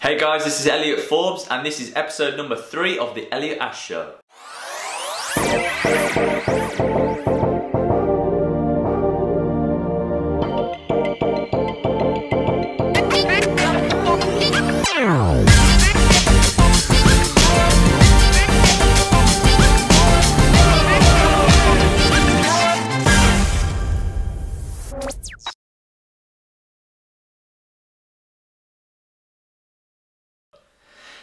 Hey guys, this is Elliot Forbes and this is episode number 3 of the Elliot Ash Show.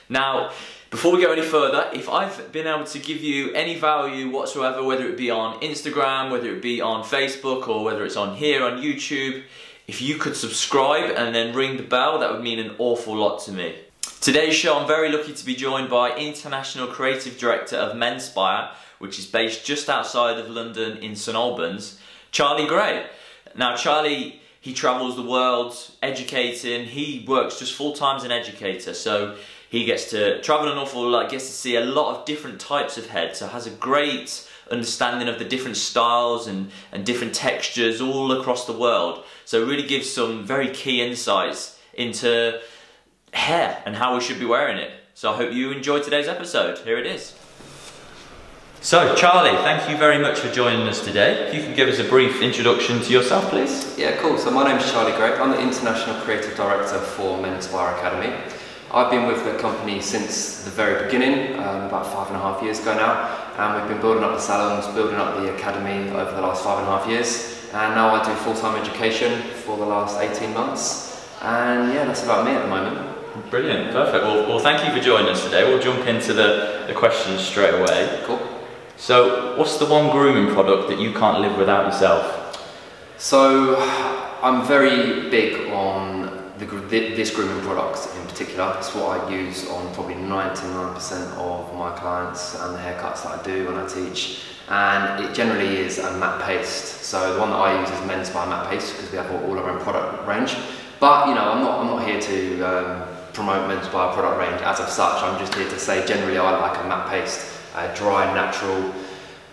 Now, before we go any further, if I've been able to give you any value whatsoever, whether it be on Instagram, whether it be on Facebook, or whether it's on here on YouTube, if you could subscribe and then ring the bell, that would mean an awful lot to me. Today's show, I'm very lucky to be joined by International Creative Director of Menspire, which is based just outside of London in St Albans, Charlie Gray. Now, Charlie, he travels the world educating. He works just full-time as an educator, so he gets to travel an awful lot, gets to see a lot of different types of heads, so has a great understanding of the different styles and different textures all across the world. So it really gives some very key insights into hair and how we should be wearing it. So I hope you enjoyed today's episode. Here it is. So Charlie, thank you very much for joining us today. If you could give us a brief introduction to yourself, please. Yeah, cool. So my name is Charlie Gray. I'm the International Creative Director for Menspire Academy. I've been with the company since the very beginning, about 5.5 years ago now, and we've been building up the salons, building up the academy over the last 5.5 years, and now I do full-time education for the last 18 months, and yeah, that's about me at the moment. Brilliant, perfect. Well, thank you for joining us today. We'll jump into the questions straight away. Cool. So, what's the one grooming product that you can't live without yourself? So, I'm very big on this grooming product in particular. It's what I use on probably 99% of my clients and the haircuts that I do when I teach, and it generally is a matte paste. So the one that I use is Menspire matte paste because we have all our own product range. But you know, I'm not here to promote Menspire product range as of such. I'm just here to say generally I like a matte paste, a dry, natural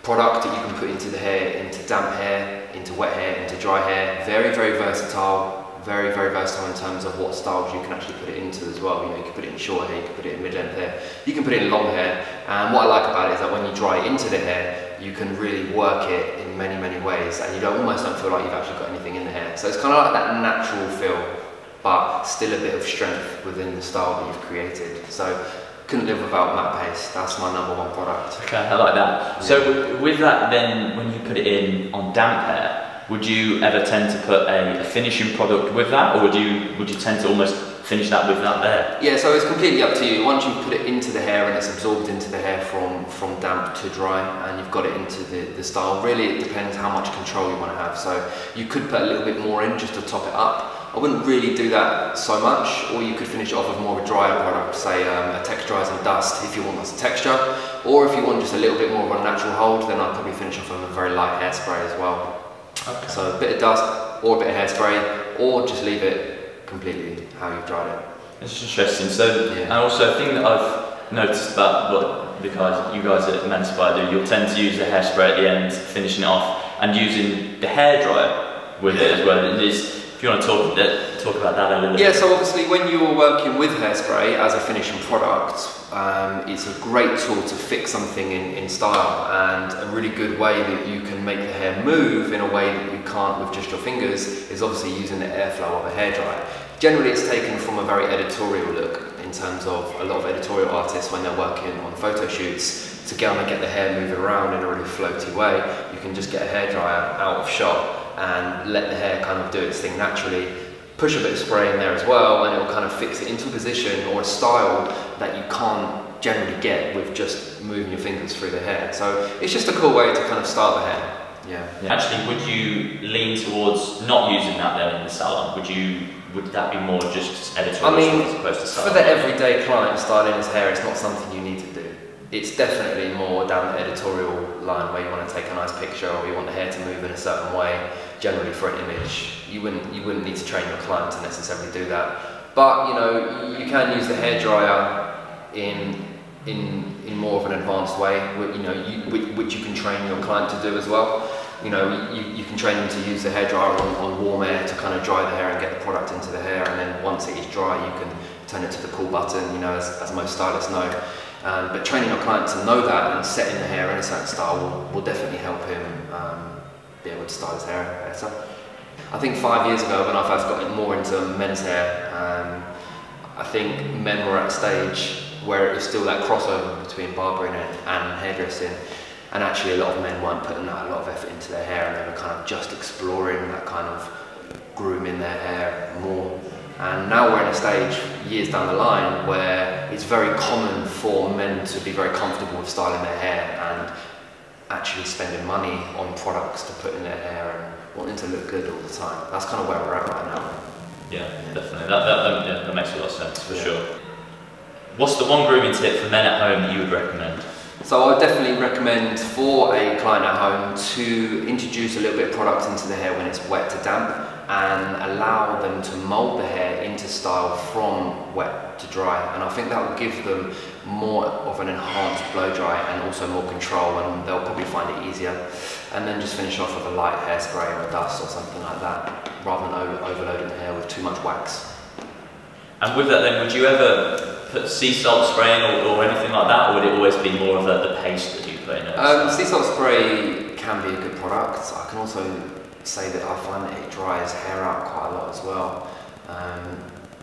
product that you can put into the hair, into damp hair, into wet hair, into dry hair. Very, very versatile. Very, very versatile in terms of what styles you can actually put it into as well. You know, you can put it in short hair, you can put it in mid-length hair, you can put it in long hair. And what I like about it is that when you dry it into the hair, you can really work it in many, many ways, and you almost don't feel like you've actually got anything in the hair. So it's kind of like that natural feel, but still a bit of strength within the style that you've created. So couldn't live without matte paste. That's my #1 product. Okay, I like that. Yeah. So with that then, when you put it in on damp hair, would you ever tend to put a finishing product with that, or would you tend to almost finish that with that there? Yeah, so it's completely up to you. Once you put it into the hair and it's absorbed into the hair from damp to dry, and you've got it into the style, really it depends how much control you want to have. So you could put a little bit more in just to top it up. I wouldn't really do that so much, or you could finish it off with more of a drier product, say a texturising dust if you want lots of texture, or if you want just a little bit more of a natural hold, then I'd probably finish off with a very light hairspray as well. Okay. So a bit of dust or a bit of hairspray, or just leave it completely how you've dried it. It's interesting. So, yeah. And also a thing that I've noticed about what you guys at Menspire do, you'll tend to use the hairspray at the end, finishing it off, and using the hairdryer with it as well. It is, if you want to talk about that a little bit. Yeah, so obviously when you're working with hairspray as a finishing product, it's a great tool to fix something in style, and a really good way that you can make the hair move in a way that you can't with just your fingers is obviously using the airflow of a hairdryer. Generally it's taken from a very editorial look, in terms of a lot of editorial artists when they're working on photo shoots, to get the hair moving around in a really floaty way, you can just get a hairdryer out of shot and let the hair kind of do its thing naturally. Push a bit of spray in there as well, and it will kind of fix it into a position or a style that you can't generally get with just moving your fingers through the hair. So it's just a cool way to kind of style the hair. Yeah. Actually, would you lean towards not using that then in the salon? Would that be more just editorial? I mean, as opposed to styling? For the everyday client, styling his hair is not something you need to do. It's definitely more down the editorial line where you want to take a nice picture, or you want the hair to move in a certain way, generally for an image. You wouldn't need to train your client to necessarily do that. But you know, you can use the hairdryer in more of an advanced way, which you can train your client to do as well. You know, you can train them to use the hairdryer on warm air to kind of dry the hair and get the product into the hair, and then once it is dry, you can turn it to the cool button, you know, as most stylists know. But training your client to know that and setting the hair in a certain style will definitely help him be able to style his hair better. I think 5 years ago, when I first got more into men's hair, I think men were at a stage where it was still that crossover between barbering and hairdressing, and actually a lot of men weren't putting a lot of effort into their hair, and they were kind of just exploring that kind of grooming their hair more. And now we're in a stage, years down the line, where it's very common for men to be very comfortable with styling their hair and actually spending money on products to put in their hair and wanting to look good all the time. That's kind of where we're at right now. Yeah, definitely. That makes a lot of sense, for sure. What's the one grooming tip for men at home that you would recommend? So I would definitely recommend for a client at home to introduce a little bit of product into the hair when it's wet to damp, and allow them to mould the hair into style from wet to dry. And I think that will give them more of an enhanced blow dry and also more control, and they'll probably find it easier. And then just finish off with a light hairspray or a dust or something like that, rather than overloading the hair with too much wax. And with that then, would you ever put sea salt spray in or anything like that, or would it always be more of the paste that you put in? Sea salt spray can be a good product. I can also say that I find that it dries hair out quite a lot as well.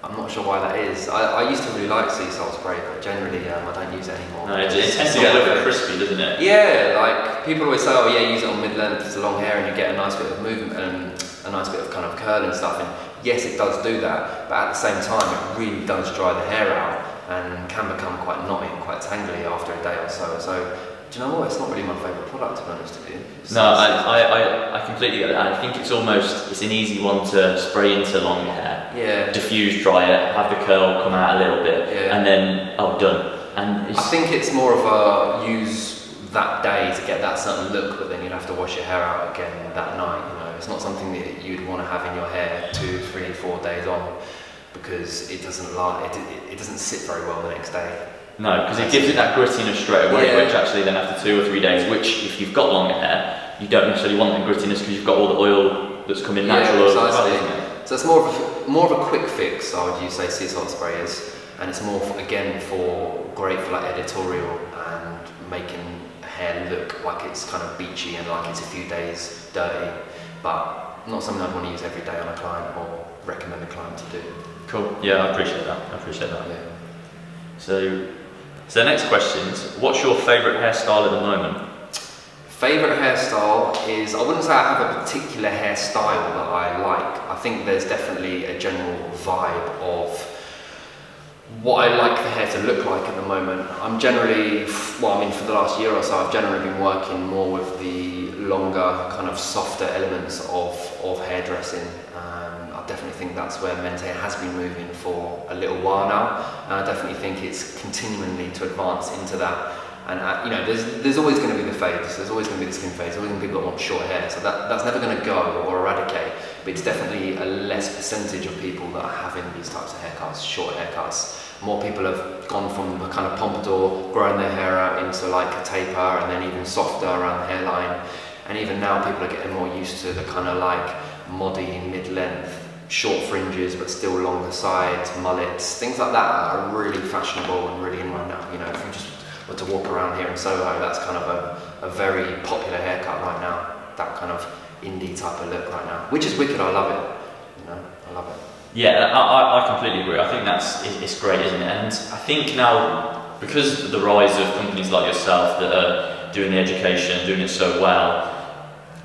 I'm not sure why that is. I used to really like sea salt spray, but generally I don't use it anymore. No, it tends to get a little bit crispy, doesn't it? Yeah, like people always say, oh yeah, use it on mid-length to long hair and you get a nice bit of movement and a nice bit of kind of curl and stuff. And yes, it does do that, but at the same time it really does dry the hair out and can become quite knotty and quite tangly after a day or so. So, do you know what? It's not really my favourite product, to be honest with you. No, I completely get that. I think it's an easy one to spray into long hair. Yeah. Diffuse, dry it, have the curl come out a little bit, yeah. And then, done. And I think it's more of a use that day to get that certain look, but then you'd have to wash your hair out again that night. You know, it's not something that you'd want to have in your hair 2, 3, 4 days on, because it doesn't it doesn't sit very well the next day. No, because it gives it that grittiness straight away, yeah. Which actually then after 2 or 3 days, which if you've got longer hair, you don't necessarily want that grittiness because you've got all the oil that's coming natural oil as well, isn't it? So it's more of a quick fix, I would say, sea salt spray is, and it's more great for like editorial and making hair look like it's kind of beachy and like it's a few days dirty, but not something I'd want to use every day on a client or recommend a client to do. Cool. Yeah, I appreciate that. Yeah. So the next question is, what's your favourite hairstyle at the moment? Favourite hairstyle is, I wouldn't say I have a particular hairstyle that I like. I think there's definitely a general vibe of what I like the hair to look like at the moment. I'm generally, for the last year or so, I've generally been working more with the longer, kind of softer elements of hairdressing. I definitely think that's where men's hair has been moving for a little while now, and I definitely think it's continuing to advance into that. And you know, there's always going to be the fades, there's always going to be the skin fades, there's always going to be people that want short hair, so that's never going to go or eradicate, but it's definitely a less percentage of people that are having these types of haircuts, short haircuts. More people have gone from the kind of pompadour, growing their hair out into like a taper, and then even softer around the hairline, and even now people are getting more used to the kind of like moddy, mid-length, short fringes but still longer sides, mullets, things like that are really fashionable and really in right now. You know, if you just were to walk around here in Soho, that's kind of a very popular haircut right now, that kind of indie type of look right now, which is wicked. I love it, you know, I love it. Yeah, I completely agree. I think it's great, isn't it? And I think now, because of the rise of companies like yourself that are doing the education, doing it so well,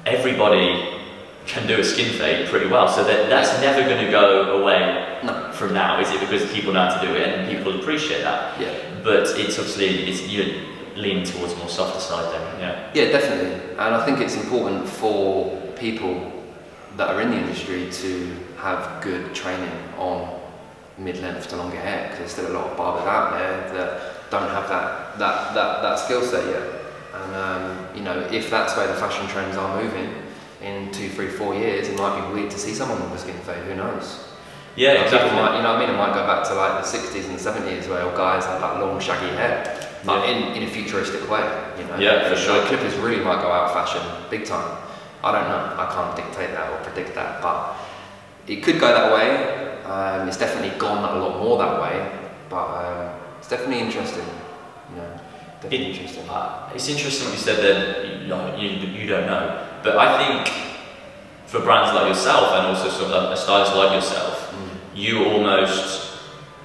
everybody can do a skin fade pretty well, so that's never going to go away from now, is it? Because people know how to do it and people appreciate that. Yeah. But it's obviously, you're leaning towards a more softer side then, yeah. Yeah, definitely. And I think it's important for people that are in the industry to have good training on mid-length to longer hair, because there's still a lot of barbers out there that don't have that skill set yet. And you know, if that's where the fashion trends are moving, in 2, 3, 4 years, it might be weird to see someone with a skin fade, who knows? Yeah, exactly. You know what I mean? It might go back to like the 60s and 70s where guys had like long shaggy hair, but in a futuristic way, you know? Yeah, for sure. Like, clippers really might go out of fashion, big time. I don't know, I can't dictate that or predict that, but it could go that way. It's definitely gone a lot more that way, but it's definitely interesting. Definitely interesting. It's interesting what you said then. You don't know, but I think for brands like yourself and also sort of a stylist like yourself, you almost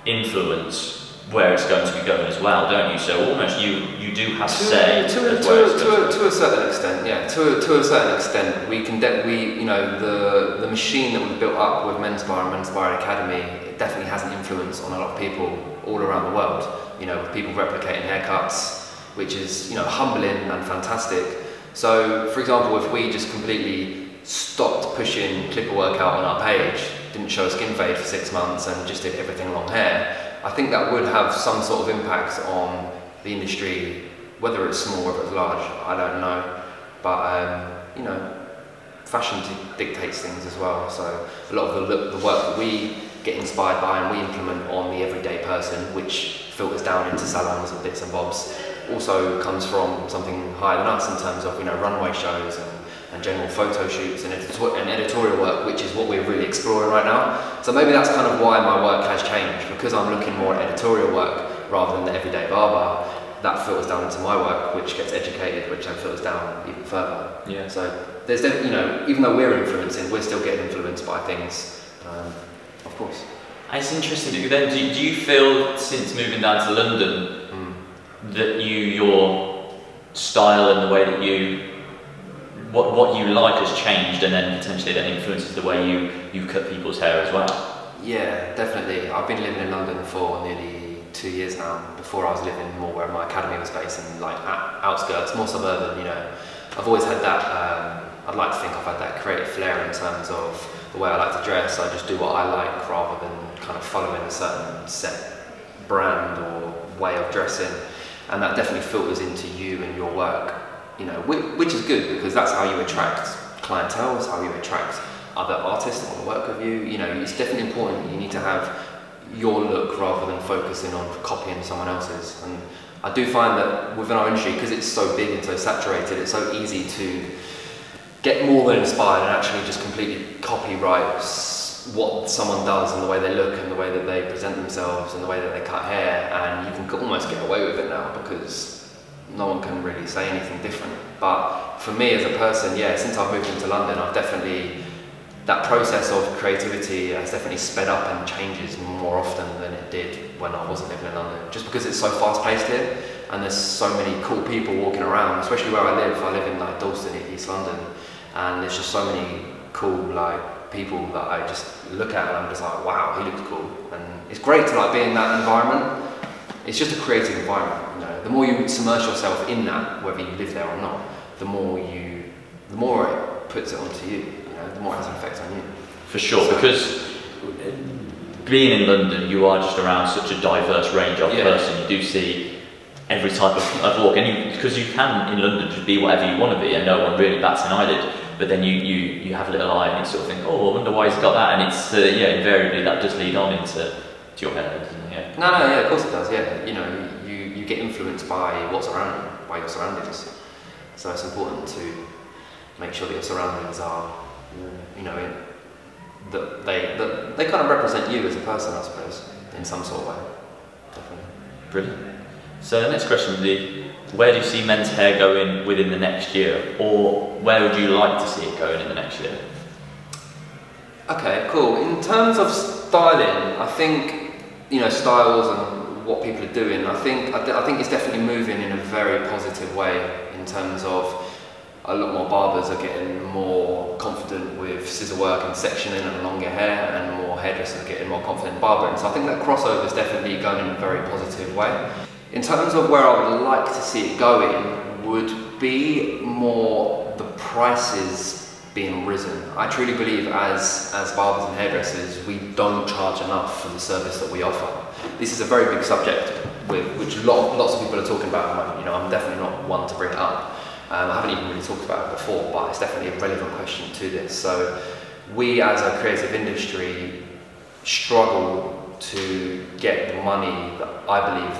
influence where it's going to be going as well, don't you? So almost you do have say to a certain extent, yeah. To a certain extent, we can the machine that we've built up with Menspire and Menspire Academy, it definitely has an influence on a lot of people all around the world. With people replicating haircuts, which is humbling and fantastic. So, for example, if we just completely stopped pushing clipper work out on our page, didn't show a skin fade for 6 months, and just did everything long hair, I think that would have some sort of impact on the industry, whether it's small or whether it's large, I don't know. But fashion dictates things as well. So a lot of the work that we get inspired by and we implement on the everyday person, which filters down into salons and bits and bobs, also comes from something higher than us in terms of runway shows and general photo shoots and editorial work, which is what we're really exploring right now. So maybe that's kind of why my work has changed, because I'm looking more at editorial work rather than the everyday barber. That filters down into my work, which gets educated, which then filters down even further. Yeah. So there's even though we're influencing, we're still getting influenced by things, of course. It's interesting. Then, do you feel since moving down to London that your style and the way that what you like has changed, and then potentially that influences the way you cut people's hair as well? Yeah, definitely. I've been living in London for nearly 2 years now. Before I was living more where my academy was based, in outskirts, more suburban. I've always had that. I'd like to think I've had that creative flair in terms of the way I like to dress. I just do what I like rather than kind of following a certain set brand or way of dressing, and that definitely filters into you and your work. Which is good, because that's how you attract clientele, it's how you attract other artists that want to work with you. It's definitely important. You need to have your look rather than focusing on copying someone else's. And I do find that within our industry, because it's so big and so saturated, it's so easy to get more than inspired and actually just completely copyright what someone does and the way they look and the way that they present themselves and the way that they cut hair, and you can almost get away with it now because no one can really say anything different. But for me as a person, yeah, since I've moved into London, that process of creativity has definitely sped up and changes more often than it did when I wasn't living in London. Just because it's so fast paced here and there's so many cool people walking around, especially where I live. I live in Dalston, East London, and there's just so many cool people that I just look at and I'm just like, wow, he looks cool. And it's great to be in that environment. It's just a creative environment. The more you submerge yourself in that, whether you live there or not, the more it puts it onto you. The more it has an effect on you. For sure, because being in London, you are just around such a diverse range of person. You do see every type of look, and because you can in London just be whatever you want to be, and no one really bats an eyelid. But then you have a little eye and you sort of think, oh, I wonder why he's got that, and it's invariably that does lead on into your hair, doesn't it? Yeah. No, yeah, of course it does. Yeah, you get influenced by what's around you, by your surroundings. So it's important to make sure that your surroundings are, that they kind of represent you as a person, I suppose, in some sort of way. Definitely. Brilliant. So the next question would be, where do you see men's hair going within the next year, or where would you like to see it going in the next year? Okay, cool. In terms of styling, I think styles and what people are doing. I think it's definitely moving in a very positive way in terms of a lot more barbers are getting more confident with scissor work and sectioning and longer hair, and more hairdressers are getting more confident in barbering. So I think that crossover is definitely going in a very positive way. In terms of where I would like to see it going, would be more the prices being risen. I truly believe as barbers and hairdressers, we don't charge enough for the service that we offer. This is a very big subject which lots of people are talking about at the moment. I'm definitely not one to bring it up. I haven't even really talked about it before, but it's definitely a relevant question to this. So we as a creative industry struggle to get the money that I believe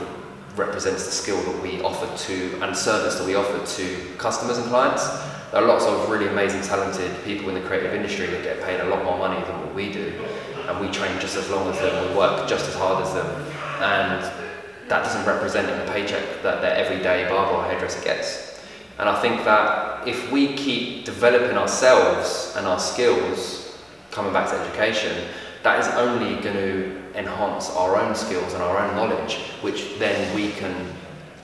represents the skill that we offer to, and service that we offer to customers and clients. There are lots of really amazing, talented people in the creative industry that get paid a lot more money than what we do. and we train just as long as them, we work just as hard as them, and that doesn't represent in the paycheck that their everyday barber or hairdresser gets. And I think that if we keep developing ourselves and our skills, coming back to education, that is only going to enhance our own skills and our own knowledge, which then we can,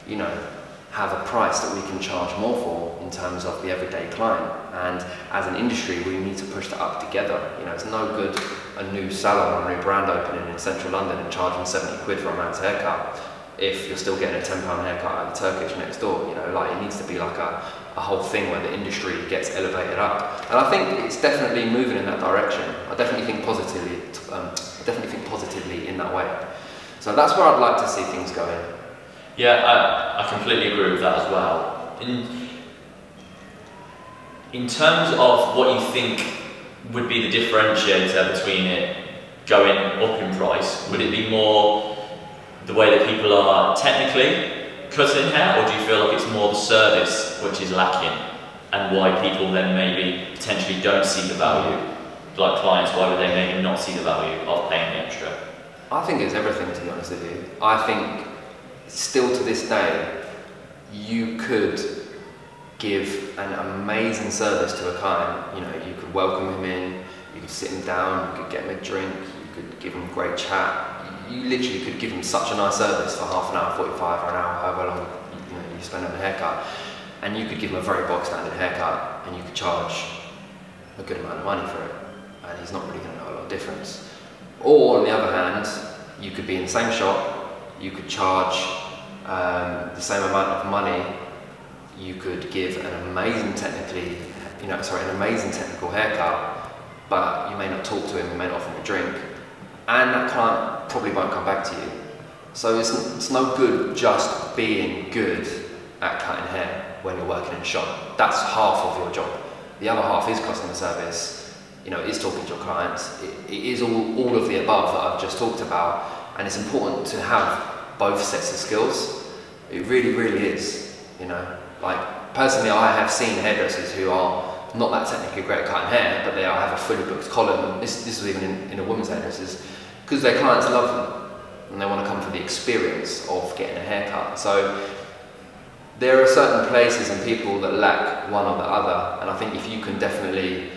you know, have a price that we can charge more for in terms of the everyday client. And as an industry, we need to push that up together. You know, it's no good a new salon or a new brand opening in central London and charging 70 quid for a man's haircut if you're still getting a £10 haircut at the Turkish next door. You know, like, it needs to be like a whole thing where the industry gets elevated up. And I think it's definitely moving in that direction. I definitely think positively. In that way. So that's where I'd like to see things going. Yeah, I completely agree with that as well. In terms of what you think would be the differentiator between it going up in price, would it be more the way that people are technically cutting hair, or do you feel like it's more the service which is lacking, and why people then maybe potentially don't see the value? Like clients, why would they maybe not see the value of paying the extra? I think it's everything, to be honest with you. I think still to this day, you could give an amazing service to a client. You know, you could welcome him in, you could sit him down, you could get him a drink, you could give him great chat. You literally could give him such a nice service for half an hour, 45 or an hour, however long you spend on a haircut. And you could give him a very bog standard haircut, and you could charge a good amount of money for it. And he's not really going to know a lot of difference. Or on the other hand, you could be in the same shop, you could charge the same amount of money, you could give an amazing an amazing technical haircut, but you may not talk to him, you may not offer him a drink, and that client probably won't come back to you. So it's no good just being good at cutting hair when you're working in a shop. That's half of your job. The other half is customer service. You know, it is talking to your clients. It is all of the above that I've just talked about, and it's important to have both sets of skills. It really, really is. You know, like personally, I have seen hairdressers who are not that technically great at cutting hair, but they have a fully booked column. And this was even in a woman's hairdressers, because their clients love them and they want to come for the experience of getting a haircut. So there are certain places and people that lack one or the other, and I think if you can definitely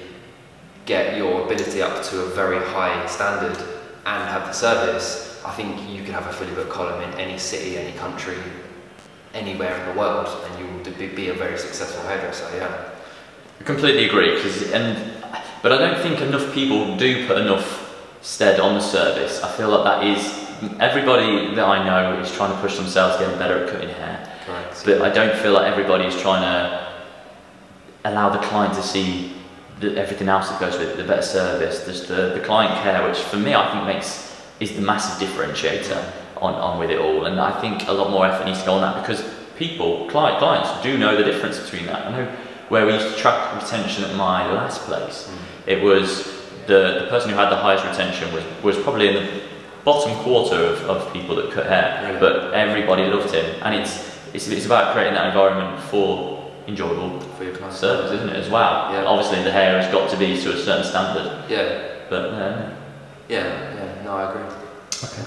get your ability up to a very high standard and have the service, I think you could have a fully booked column in any city, any country, anywhere in the world, and you will be a very successful hairdresser. Yeah, I completely agree. But I don't think enough people do put enough stead on the service. I feel like that is, everybody that I know is trying to push themselves getting better at cutting hair. Correct. But I don't feel like everybody is trying to allow the client to see everything else that goes with it, the better service, just the client care, which for me I think is the massive differentiator on with it all. And I think a lot more effort needs to go on that, because clients do know the difference between that. I know where we used to track retention at my last place, it was the person who had the highest retention was probably in the bottom quarter of people that cut hair, really? But everybody loved him. And it's about creating that environment for enjoyable for your client service, isn't it, as well? Yeah. Obviously the hair has got to be to a certain standard. Yeah. But no, I agree. Okay.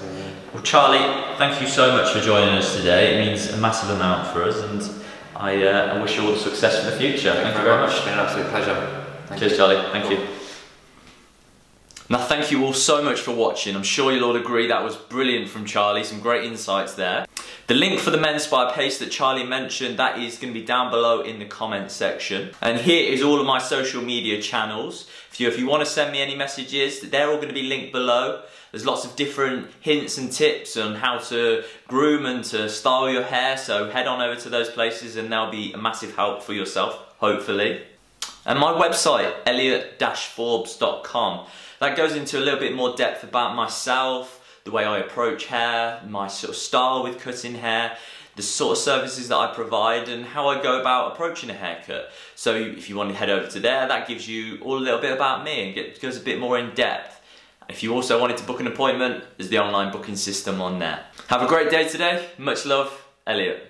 Well, Charlie, thank you so much for joining us today. It means a massive amount for us, and I wish you all the success for the future. Thank you very much. It's been an absolute pleasure. Cheers, Charlie. Thank you. Now, thank you all so much for watching. I'm sure you'll all agree that was brilliant from Charlie, some great insights there. The link for the Menspire page that Charlie mentioned, that is going to be down below in the comments section. And here is all of my social media channels. If you want to send me any messages, they're all going to be linked below. There's lots of different hints and tips on how to groom and to style your hair, so head on over to those places and they'll be a massive help for yourself, hopefully. And my website, elliot-forbes.com, that goes into a little bit more depth about myself, the way I approach hair, my sort of style with cutting hair, the sort of services that I provide, and how I go about approaching a haircut. So if you want to head over to there, that gives you all a little bit about me and goes a bit more in depth. If you also wanted to book an appointment, there's the online booking system on there. Have a great day today. Much love, Elliot.